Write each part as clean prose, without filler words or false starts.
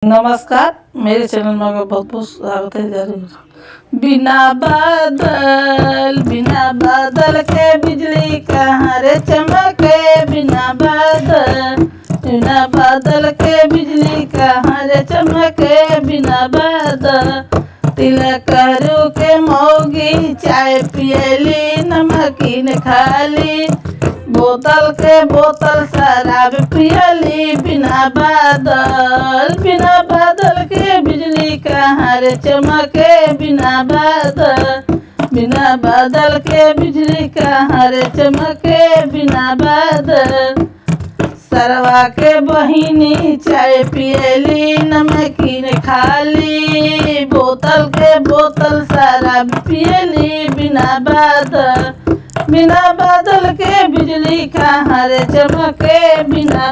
नमस्कार, मेरे चैनल में आपका बहुत बहुत स्वागत है। जरूर बिना बादल के बिजली कहाँ रे चमके। बिना बादल के बिजली कहाँ रे चमके। बिना बादल तिलक करू के मौगी चाय पियली नमकीन खाली। बोतल शराब पियली। बिना बादल के बिजली कहाँ रे चमके। बिना बादल के बिजली कहाँ रे चमके। बिना बादल सरवा के बहिनी चाय पियली नमकीन खाली। बोतल शराब पियली। बिना बादल के बिजली कहाँ रे चमके। बिना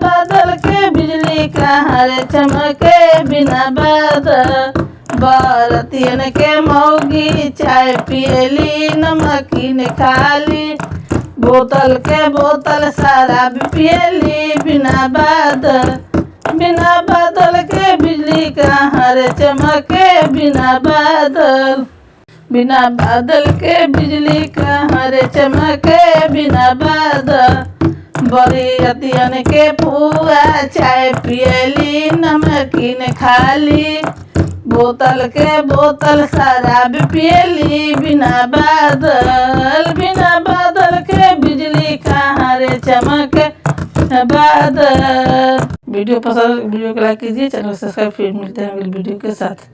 बादल के बिजली कहाँ रे चमके। बिना बादल बरतियन के मौगी चाय पियली नमकीन खाली। बोतल शराब पियली। बिना बादल के बिजली कहाँ रे चमके। बिना बादल के बिजली कहाँ रे चमके। बिना बादल बरियतियन के पुआ चाय पियली नमकीन खाली। बोतल शराब पियली। बिना बादल के बिजली कहाँ रे चमके। वीडियो पसंद वीडियो को लाइक कीजिए, चैनल सब्सक्राइब। फिर मिलते हैं अगले वीडियो के साथ।